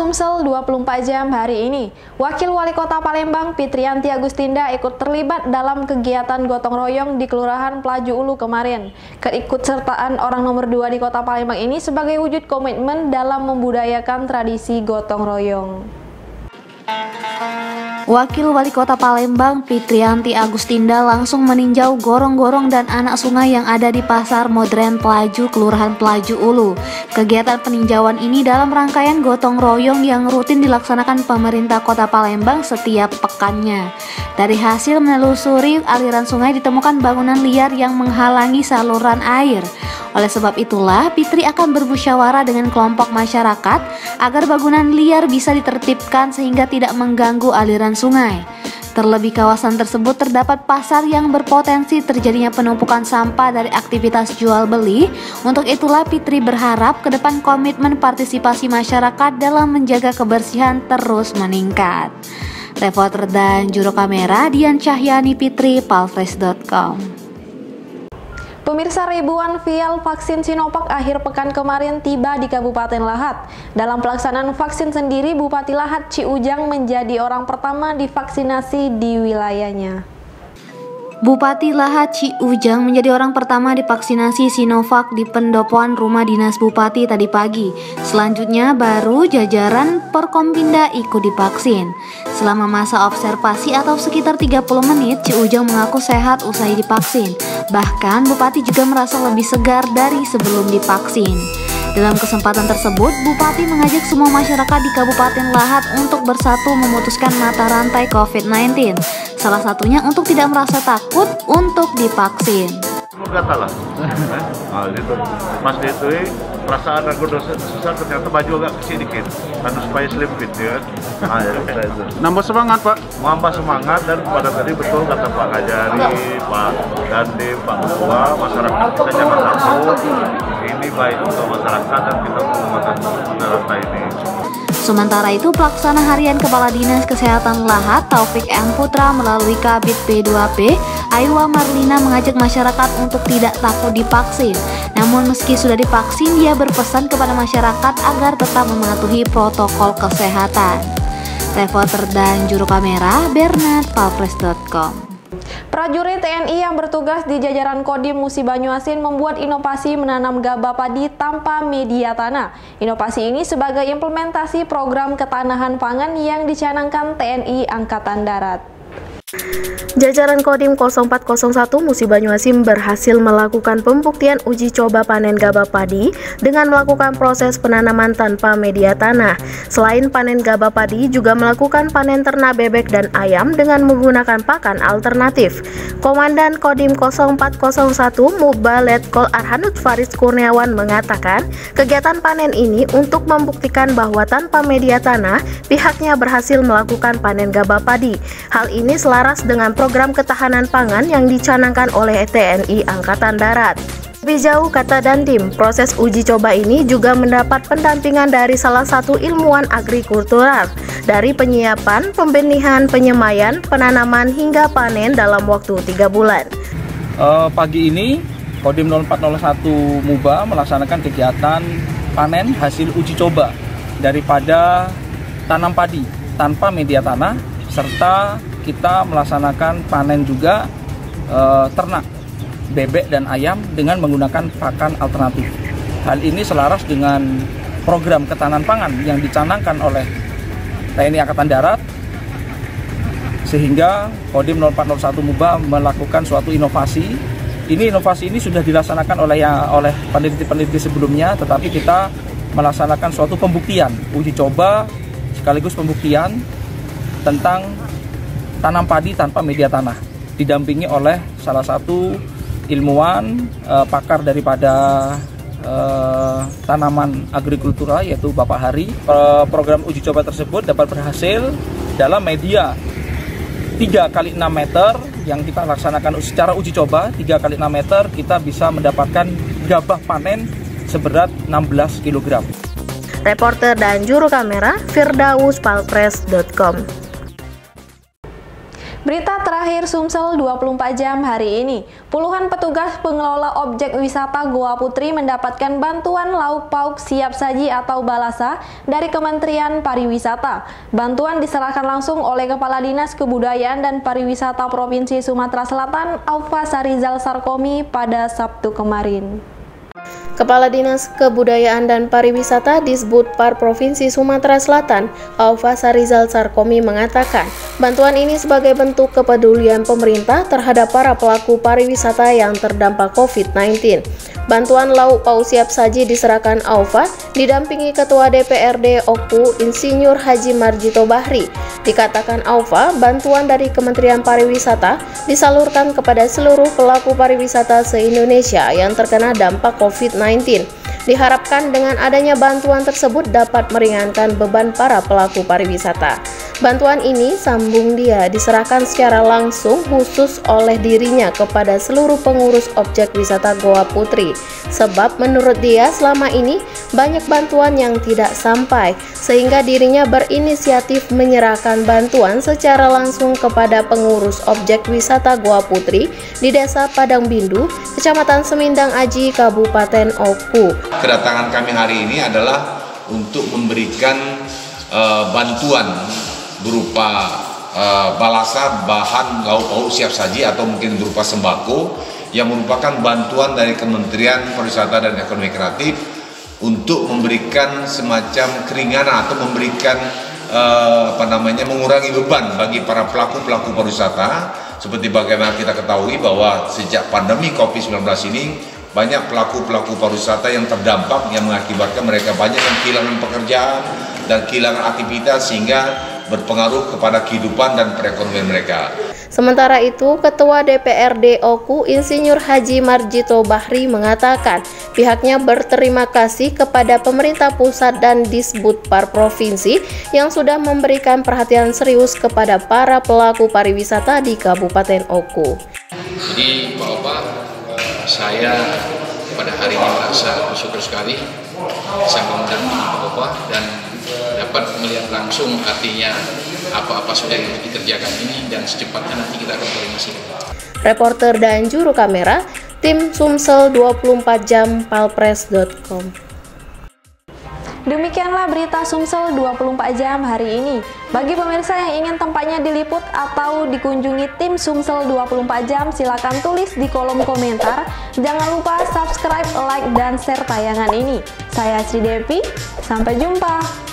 Sumsel 24 jam hari ini. Wakil Wali Kota Palembang Fitriyanti Agustinda ikut terlibat dalam kegiatan gotong royong di Kelurahan Pelaju Ulu kemarin. Keikutsertaan orang nomor 2 di Kota Palembang ini sebagai wujud komitmen dalam membudayakan tradisi gotong royong. Wakil Wali Kota Palembang Fitriyanti Agustinda langsung meninjau gorong-gorong dan anak sungai yang ada di Pasar Modern Pelaju, Kelurahan Pelaju Ulu. Kegiatan peninjauan ini dalam rangkaian gotong royong yang rutin dilaksanakan pemerintah Kota Palembang setiap pekannya. Dari hasil menelusuri aliran sungai ditemukan bangunan liar yang menghalangi saluran air. Oleh sebab itulah, Fitri akan bermusyawarah dengan kelompok masyarakat agar bangunan liar bisa ditertibkan sehingga tidak mengganggu aliran sungai. Terlebih kawasan tersebut terdapat pasar yang berpotensi terjadinya penumpukan sampah dari aktivitas jual beli. Untuk itulah Fitri berharap ke depan komitmen partisipasi masyarakat dalam menjaga kebersihan terus meningkat. Reporter dan juru kamera Dian Cahyani Fitri, palfresh.com. Pemirsa, ribuan vial vaksin Sinovac akhir pekan kemarin tiba di Kabupaten Lahat. Dalam pelaksanaan vaksin sendiri, Bupati Lahat Ciujang menjadi orang pertama divaksinasi di wilayahnya. Bupati Lahat Ciujang menjadi orang pertama divaksinasi Sinovac di pendopoan rumah dinas Bupati tadi pagi. Selanjutnya baru jajaran Porkompinda ikut divaksin. Selama masa observasi atau sekitar 30 menit, Ciujang mengaku sehat usai divaksin. Bahkan Bupati juga merasa lebih segar dari sebelum divaksin. Dalam kesempatan tersebut, Bupati mengajak semua masyarakat di Kabupaten Lahat untuk bersatu memutuskan mata rantai COVID-19. Salah satunya untuk tidak merasa takut untuk divaksin. Gatal lah, itu mas itu perasaan aku susah ternyata baju agak kecil dikit, karena supaya slim fit ya. Nambah semangat Pak. Nambah semangat dan pada tadi betul kata Pak Kajari, Pak Dandim, Pak Ketua, masyarakat kita jangan takut. Ini baik untuk masyarakat dan kita menggunakan rantai ini. Sementara itu, pelaksana harian Kepala Dinas Kesehatan Lahat Taufik M. Putra melalui Kabid P2P, Aywa Marlina mengajak masyarakat untuk tidak takut divaksin. Namun meski sudah divaksin, dia berpesan kepada masyarakat agar tetap mematuhi protokol kesehatan. Reporter dan juru kamera Bernard, palfresh.com. Prajurit TNI yang bertugas di jajaran Kodim Musi Banyuasin membuat inovasi menanam gabah padi tanpa media tanah. Inovasi ini sebagai implementasi program ketahanan pangan yang dicanangkan TNI Angkatan Darat. Jajaran Kodim 0401 Musi Banyuasin berhasil melakukan pembuktian uji coba panen gabah padi dengan melakukan proses penanaman tanpa media tanah. Selain panen gabah padi, juga melakukan panen ternak bebek dan ayam dengan menggunakan pakan alternatif. Komandan Kodim 0401 Muba Letkol Arhanud Faris Kurniawan mengatakan, kegiatan panen ini untuk membuktikan bahwa tanpa media tanah, pihaknya berhasil melakukan panen gabah padi. Hal ini selaras dengan program ketahanan pangan yang dicanangkan oleh TNI Angkatan Darat. Lebih jauh, kata Dandim, proses uji coba ini juga mendapat pendampingan dari salah satu ilmuwan agrikultural dari penyiapan, pembenihan, penyemaian, penanaman hingga panen dalam waktu 3 bulan. Pagi ini Kodim 0401 Muba melaksanakan kegiatan panen hasil uji coba daripada tanam padi tanpa media tanah, serta kita melaksanakan panen juga ternak bebek dan ayam dengan menggunakan pakan alternatif. Hal ini selaras dengan program ketahanan pangan yang dicanangkan oleh TNI Angkatan Darat, sehingga Kodim 0401 Muba melakukan suatu inovasi. Inovasi ini sudah dilaksanakan oleh peneliti-peneliti sebelumnya, tetapi kita melaksanakan suatu pembuktian, uji coba sekaligus pembuktian tentang tanam padi tanpa media tanah, didampingi oleh salah satu ilmuwan pakar daripada tanaman agrikultura, yaitu Bapak Hari. Program uji coba tersebut dapat berhasil dalam media 3x6 meter yang kita laksanakan secara uji coba. 3x6 meter kita bisa mendapatkan gabah panen seberat 16 kg. Reporter dan juru kamera Firdaus, palfresh.com. Berita terakhir Sumsel 24 jam hari ini. Puluhan petugas pengelola objek wisata Goa Putri mendapatkan bantuan lauk pauk siap saji atau balasa dari Kementerian Pariwisata. Bantuan diserahkan langsung oleh Kepala Dinas Kebudayaan dan Pariwisata Provinsi Sumatera Selatan, Aufa Sarizal Sarkomi, pada Sabtu kemarin. Kepala Dinas Kebudayaan dan Pariwisata Disbudpar Provinsi Sumatera Selatan, Aufa Sarizal Sarkomi, mengatakan bantuan ini sebagai bentuk kepedulian pemerintah terhadap para pelaku pariwisata yang terdampak COVID-19. Bantuan lauk pauk siap saji diserahkan Aufa didampingi Ketua DPRD OKU Insinyur Haji Marjito Bahri. Dikatakan Aufa, bantuan dari Kementerian Pariwisata disalurkan kepada seluruh pelaku pariwisata se-Indonesia yang terkena dampak COVID-19. Diharapkan dengan adanya bantuan tersebut dapat meringankan beban para pelaku pariwisata. Bantuan ini, sambung dia, diserahkan secara langsung khusus oleh dirinya kepada seluruh pengurus objek wisata Goa Putri. Sebab menurut dia selama ini banyak bantuan yang tidak sampai, sehingga dirinya berinisiatif menyerahkan bantuan secara langsung kepada pengurus objek wisata Goa Putri di Desa Padang Bindu, Kecamatan Semindang Aji, Kabupaten Oku. Kedatangan kami hari ini adalah untuk memberikan bantuan berupa balasa, bahan lauk pauk siap saji atau mungkin berupa sembako yang merupakan bantuan dari Kementerian Pariwisata dan Ekonomi Kreatif untuk memberikan semacam keringanan atau memberikan mengurangi beban bagi para pelaku pariwisata. Seperti bagaimana kita ketahui bahwa sejak pandemi COVID-19 ini banyak pelaku pariwisata yang terdampak, yang mengakibatkan mereka banyak yang kehilangan pekerjaan dan kehilangan aktivitas sehingga berpengaruh kepada kehidupan dan perekonomian mereka. Sementara itu, Ketua DPRD OKU Insinyur Haji Marjito Bahri mengatakan pihaknya berterima kasih kepada pemerintah pusat dan Disbudpar Provinsi yang sudah memberikan perhatian serius kepada para pelaku pariwisata di Kabupaten Oku. Jadi Bapak, saya pada hari ini merasa bersyukur sekali bisa mendampingi Bapak dan dapat melihat langsung artinya apa-apa sudah yang dikerjakan ini dan secepatnya nanti kita akan koordinasi. Reporter dan juru kamera, tim Sumsel 24 jam palpres.com. Demikianlah berita Sumsel 24 jam hari ini. Bagi pemirsa yang ingin tempatnya diliput atau dikunjungi tim Sumsel 24 jam, silakan tulis di kolom komentar. Jangan lupa subscribe, like, dan share tayangan ini. Saya Sri Devi, sampai jumpa.